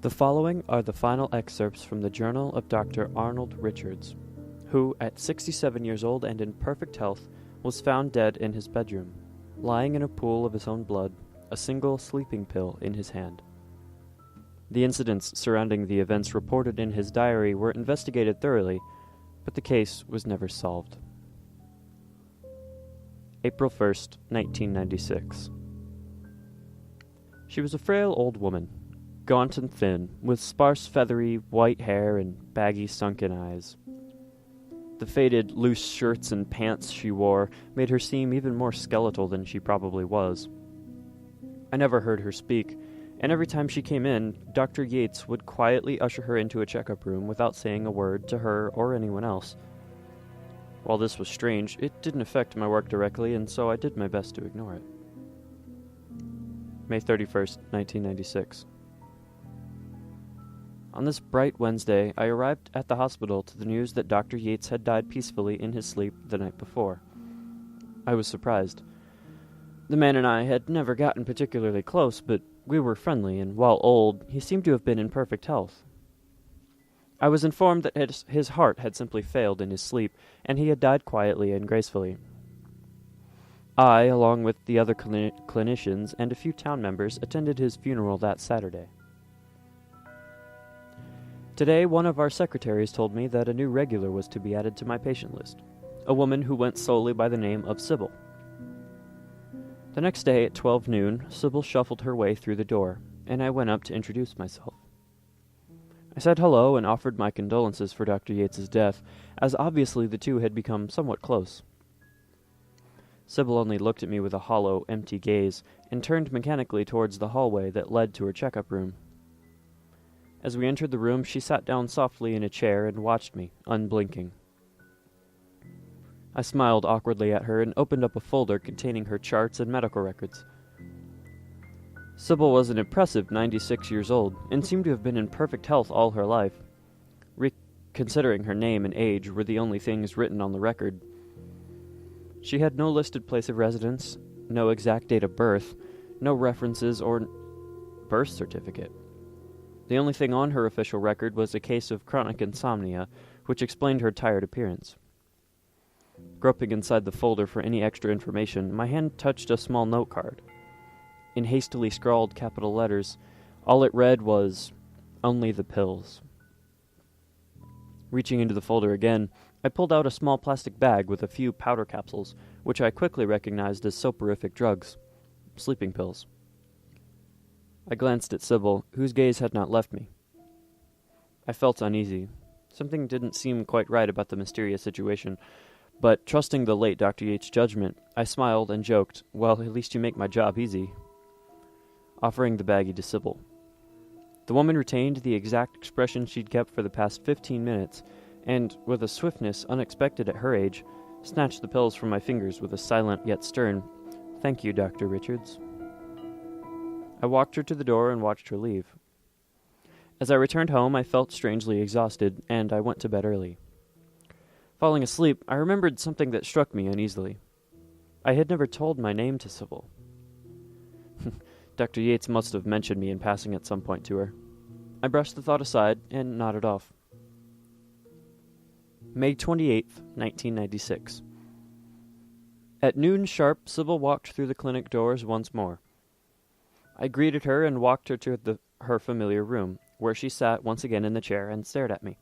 The following are the final excerpts from the journal of Dr. Arnold Richards, who, at 67 years old and in perfect health, was found dead in his bedroom, lying in a pool of his own blood, a single sleeping pill in his hand. The incidents surrounding the events reported in his diary were investigated thoroughly, but the case was never solved. April 1st, 1996. She was a frail old woman, gaunt and thin, with sparse feathery white hair and baggy sunken eyes. The faded, loose shirts and pants she wore made her seem even more skeletal than she probably was. I never heard her speak, and every time she came in, Dr. Yates would quietly usher her into a checkup room without saying a word to her or anyone else. While this was strange, it didn't affect my work directly, and so I did my best to ignore it. May 31st, 1996. On this bright Wednesday, I arrived at the hospital to the news that Dr. Yates had died peacefully in his sleep the night before. I was surprised. The man and I had never gotten particularly close, but we were friendly, and while old, he seemed to have been in perfect health. I was informed that his heart had simply failed in his sleep, and he had died quietly and gracefully. I, along with the other clinicians and a few town members, attended his funeral that Saturday. Today, one of our secretaries told me that a new regular was to be added to my patient list, a woman who went solely by the name of Sybil. The next day at 12 noon, Sybil shuffled her way through the door, and I went up to introduce myself. I said hello and offered my condolences for Dr. Yates's death, as obviously the two had become somewhat close. Sybil only looked at me with a hollow, empty gaze, and turned mechanically towards the hallway that led to her checkup room. As we entered the room, she sat down softly in a chair and watched me, unblinking. I smiled awkwardly at her and opened up a folder containing her charts and medical records. Sybil was an impressive 96 years old, and seemed to have been in perfect health all her life. Considering her name and age were the only things written on the record. She had no listed place of residence, no exact date of birth, no references or birth certificate. The only thing on her official record was a case of chronic insomnia, which explained her tired appearance. Groping inside the folder for any extra information, my hand touched a small note card. In hastily scrawled capital letters, all it read was, "Only the pills." Reaching into the folder again, I pulled out a small plastic bag with a few powder capsules, which I quickly recognized as soporific drugs, sleeping pills. I glanced at Sybil, whose gaze had not left me. I felt uneasy. Something didn't seem quite right about the mysterious situation, but trusting the late Dr. Yates' judgment, I smiled and joked, "Well, at least you make my job easy," offering the baggie to Sybil. The woman retained the exact expression she'd kept for the past 15 minutes, and, with a swiftness unexpected at her age, snatched the pills from my fingers with a silent yet stern, "Thank you, Dr. Richards." I walked her to the door and watched her leave. As I returned home, I felt strangely exhausted, and I went to bed early. Falling asleep, I remembered something that struck me uneasily. I had never told my name to Sybil. Dr. Yates must have mentioned me in passing at some point to her. I brushed the thought aside and nodded off. May 28th, 1996. At noon sharp, Sybil walked through the clinic doors once more. I greeted her and walked her to her familiar room, where she sat once again in the chair and stared at me.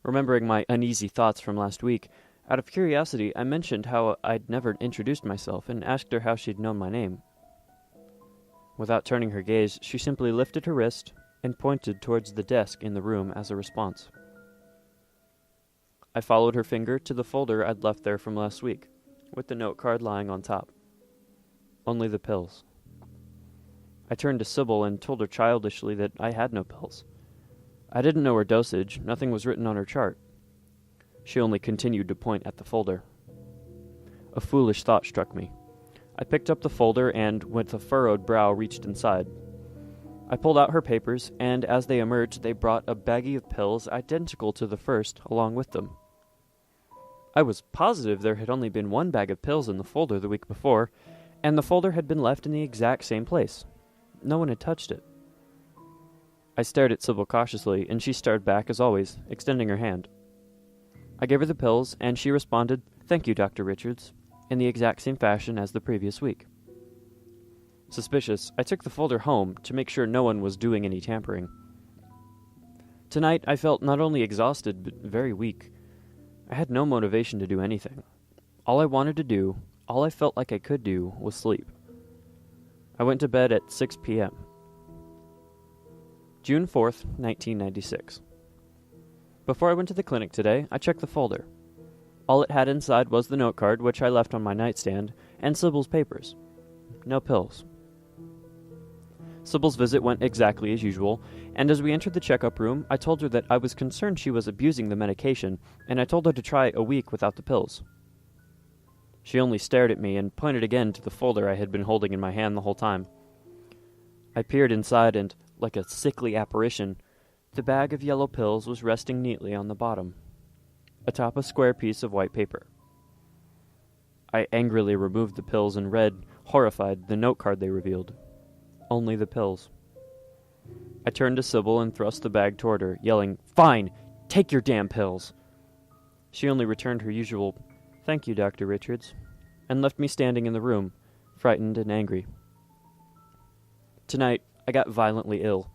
Remembering my uneasy thoughts from last week, out of curiosity, I mentioned how I'd never introduced myself and asked her how she'd known my name. Without turning her gaze, she simply lifted her wrist and pointed towards the desk in the room as a response. I followed her finger to the folder I'd left there from last week, with the note card lying on top. Only the pills. I turned to Sybil and told her childishly that I had no pills. I didn't know her dosage, nothing was written on her chart. She only continued to point at the folder. A foolish thought struck me. I picked up the folder and, with a furrowed brow, reached inside. I pulled out her papers, and as they emerged, they brought a baggie of pills identical to the first along with them. I was positive there had only been one bag of pills in the folder the week before, and the folder had been left in the exact same place. No one had touched it. I stared at Sybil cautiously, and she stared back as always, extending her hand. I gave her the pills, and she responded, "Thank you, Dr. Richards," in the exact same fashion as the previous week. Suspicious, I took the folder home to make sure no one was doing any tampering. Tonight, I felt not only exhausted, but very weak. I had no motivation to do anything. All I wanted to do, all I felt like I could do, was sleep. I went to bed at 6 p.m. June 4th, 1996. Before I went to the clinic today, I checked the folder. All it had inside was the note card, which I left on my nightstand, and Sybil's papers. No pills. Sybil's visit went exactly as usual, and as we entered the checkup room, I told her that I was concerned she was abusing the medication, and I told her to try a week without the pills. She only stared at me and pointed again to the folder I had been holding in my hand the whole time. I peered inside and, like a sickly apparition, the bag of yellow pills was resting neatly on the bottom, atop a square piece of white paper. I angrily removed the pills and read, horrified, the note card they revealed. Only the pills. I turned to Sybil and thrust the bag toward her, yelling, "Fine! Take your damn pills!" She only returned her usual, "Thank you, Dr. Richards," and left me standing in the room, frightened and angry. Tonight, I got violently ill.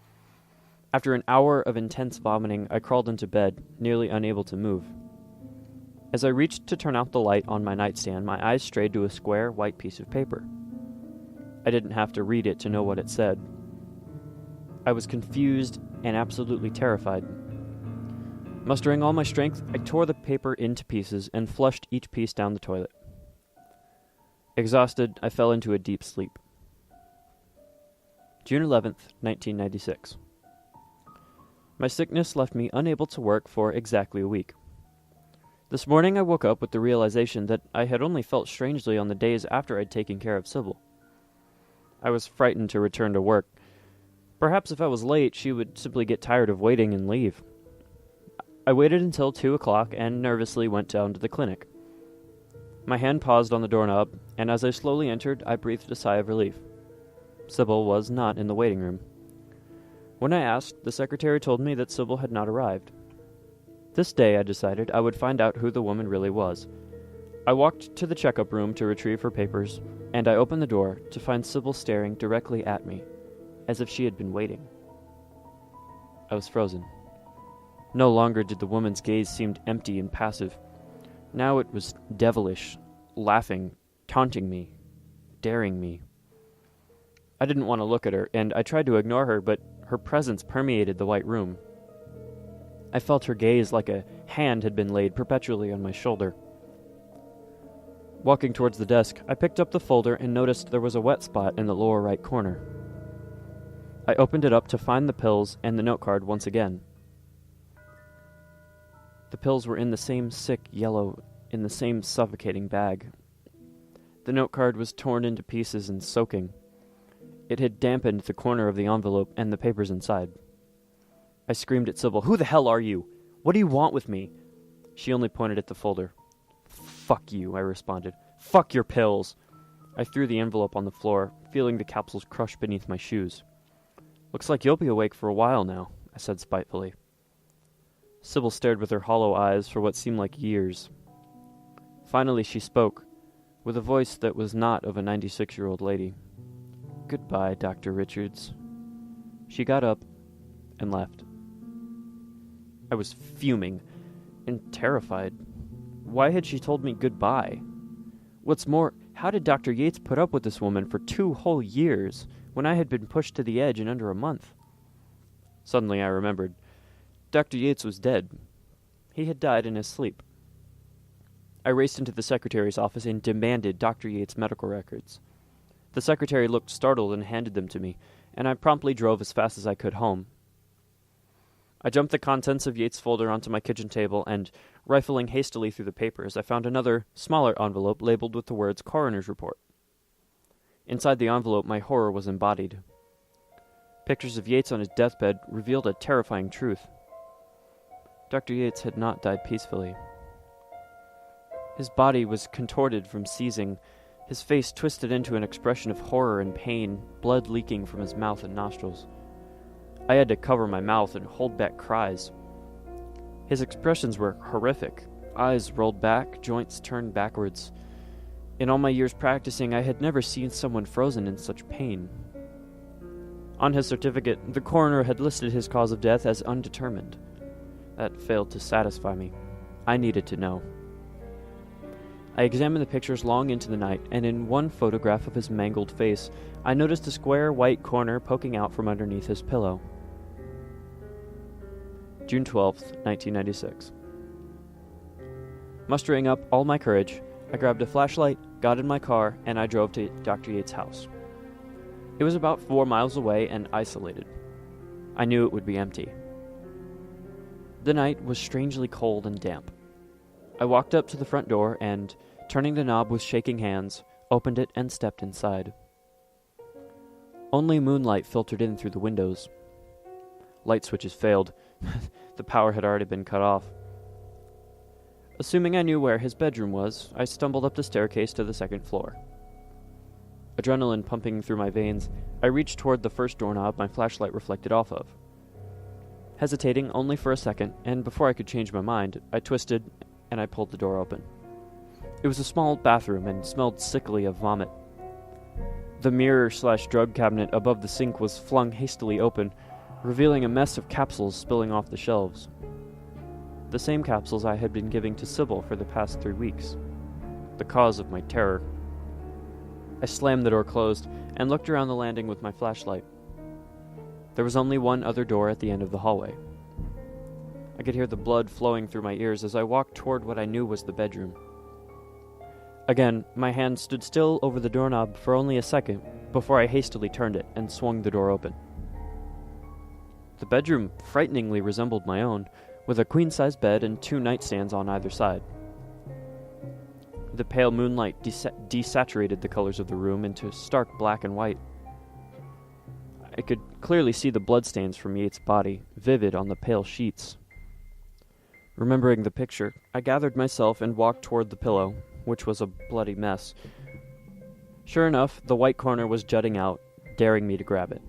After an hour of intense vomiting, I crawled into bed, nearly unable to move. As I reached to turn out the light on my nightstand, my eyes strayed to a square, white piece of paper. I didn't have to read it to know what it said. I was confused and absolutely terrified. Mustering all my strength, I tore the paper into pieces and flushed each piece down the toilet. Exhausted, I fell into a deep sleep. June 11th, 1996. My sickness left me unable to work for exactly a week. This morning I woke up with the realization that I had only felt strangely on the days after I'd taken care of Sybil. I was frightened to return to work. Perhaps if I was late, she would simply get tired of waiting and leave. I waited until 2 o'clock and nervously went down to the clinic. My hand paused on the doorknob, and as I slowly entered, I breathed a sigh of relief. Sybil was not in the waiting room. When I asked, the secretary told me that Sybil had not arrived. This day, I decided I would find out who the woman really was. I walked to the checkup room to retrieve her papers, and I opened the door to find Sybil staring directly at me, as if she had been waiting. I was frozen. No longer did the woman's gaze seem empty and passive. Now it was devilish, laughing, taunting me, daring me. I didn't want to look at her, and I tried to ignore her, but her presence permeated the white room. I felt her gaze like a hand had been laid perpetually on my shoulder. Walking towards the desk, I picked up the folder and noticed there was a wet spot in the lower right corner. I opened it up to find the pills and the note card once again. The pills were in the same sick yellow, in the same suffocating bag. The note card was torn into pieces and soaking. It had dampened the corner of the envelope and the papers inside. I screamed at Sybil, "Who the hell are you? What do you want with me?" She only pointed at the folder. "Fuck you," I responded. "Fuck your pills." I threw the envelope on the floor, feeling the capsules crush beneath my shoes. "Looks like you'll be awake for a while now," I said spitefully. Sybil stared with her hollow eyes for what seemed like years. Finally she spoke, with a voice that was not of a 96-year-old lady. "Goodbye, Dr. Richards." She got up and left. I was fuming and terrified. Why had she told me goodbye? What's more, how did Dr. Yates put up with this woman for 2 whole years when I had been pushed to the edge in under a month? Suddenly I remembered. Dr. Yates was dead. He had died in his sleep. I raced into the secretary's office and demanded Dr. Yates' medical records. The secretary looked startled and handed them to me, and I promptly drove as fast as I could home. I jumped the contents of Yates' folder onto my kitchen table and, rifling hastily through the papers, I found another, smaller envelope labeled with the words Coroner's Report. Inside the envelope, my horror was embodied. Pictures of Yates on his deathbed revealed a terrifying truth. Dr. Yates had not died peacefully. His body was contorted from seizing, his face twisted into an expression of horror and pain, blood leaking from his mouth and nostrils. I had to cover my mouth and hold back cries. His expressions were horrific. Eyes rolled back, joints turned backwards. In all my years practicing, I had never seen someone frozen in such pain. On his certificate, the coroner had listed his cause of death as undetermined. That failed to satisfy me. I needed to know. I examined the pictures long into the night, and in one photograph of his mangled face, I noticed a square white corner poking out from underneath his pillow. June 12th, 1996. Mustering up all my courage, I grabbed a flashlight, got in my car, and I drove to Dr. Yates' house. It was about 4 miles away and isolated. I knew it would be empty. The night was strangely cold and damp. I walked up to the front door and, turning the knob with shaking hands, opened it and stepped inside. Only moonlight filtered in through the windows. Light switches failed. The power had already been cut off. Assuming I knew where his bedroom was, I stumbled up the staircase to the second floor. Adrenaline pumping through my veins, I reached toward the first doorknob my flashlight reflected off of. Hesitating only for a second, and before I could change my mind, I twisted and I pulled the door open. It was a small bathroom and smelled sickly of vomit. The mirror/drug cabinet above the sink was flung hastily open, revealing a mess of capsules spilling off the shelves. The same capsules I had been giving to Sybil for the past 3 weeks. The cause of my terror. I slammed the door closed and looked around the landing with my flashlight. There was only one other door at the end of the hallway. I could hear the blood flowing through my ears as I walked toward what I knew was the bedroom. Again, my hand stood still over the doorknob for only a second before I hastily turned it and swung the door open. The bedroom frighteningly resembled my own, with a queen-size bed and 2 nightstands on either side. The pale moonlight desaturated the colors of the room into stark black and white. I could clearly see the bloodstains from Yates' body, vivid on the pale sheets. Remembering the picture, I gathered myself and walked toward the pillow, which was a bloody mess. Sure enough, the white corner was jutting out, daring me to grab it.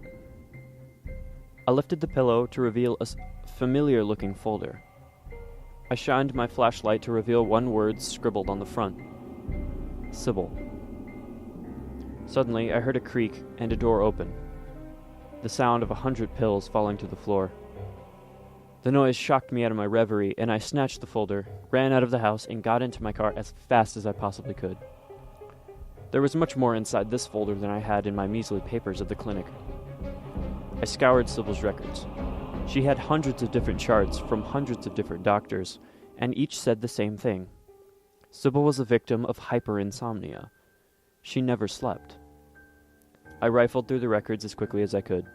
I lifted the pillow to reveal a familiar-looking folder. I shined my flashlight to reveal one word scribbled on the front. Sybil. Suddenly, I heard a creak and a door open. The sound of 100 pills falling to the floor. The noise shocked me out of my reverie, and I snatched the folder, ran out of the house, and got into my car as fast as I possibly could. There was much more inside this folder than I had in my measly papers at the clinic. I scoured Sybil's records. She had hundreds of different charts from hundreds of different doctors, and each said the same thing. Sybil was a victim of hyperinsomnia. She never slept. I rifled through the records as quickly as I could.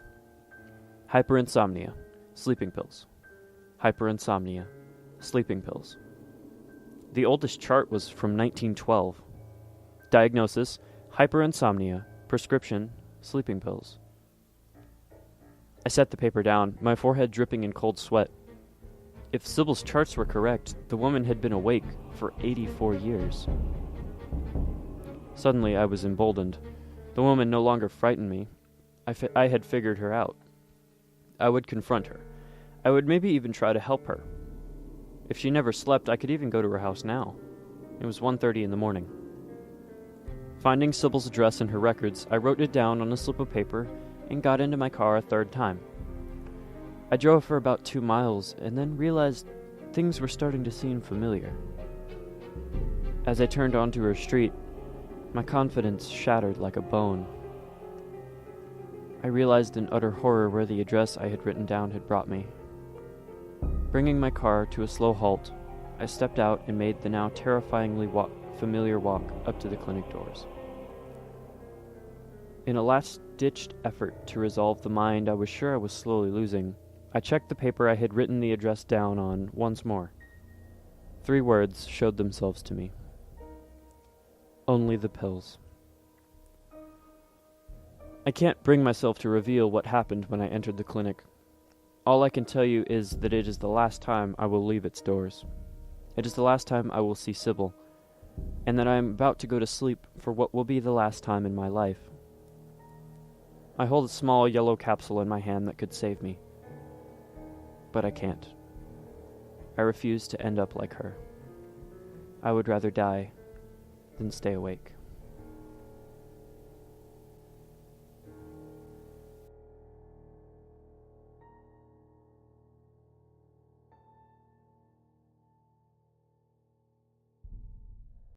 Hyperinsomnia, sleeping pills. Hyperinsomnia, sleeping pills. The oldest chart was from 1912. Diagnosis, hyperinsomnia, prescription, sleeping pills. I set the paper down, my forehead dripping in cold sweat. If Sybil's charts were correct, the woman had been awake for 84 years. Suddenly, I was emboldened. The woman no longer frightened me. I had figured her out. I would confront her. I would maybe even try to help her. If she never slept, I could even go to her house now. It was 1:30 in the morning. Finding Sybil's address in her records, I wrote it down on a slip of paper and got into my car a third time. I drove for about 2 miles and then realized things were starting to seem familiar. As I turned onto her street, my confidence shattered like a bone. I realized in utter horror where the address I had written down had brought me. Bringing my car to a slow halt, I stepped out and made the now terrifyingly familiar walk up to the clinic doors. In a last-ditched effort to resolve the mind I was sure I was slowly losing, I checked the paper I had written the address down on once more. 3 words showed themselves to me. Only the pills. I can't bring myself to reveal what happened when I entered the clinic. All I can tell you is that it is the last time I will leave its doors. It is the last time I will see Sybil, and that I am about to go to sleep for what will be the last time in my life. I hold a small yellow capsule in my hand that could save me. But I can't. I refuse to end up like her. I would rather die than stay awake.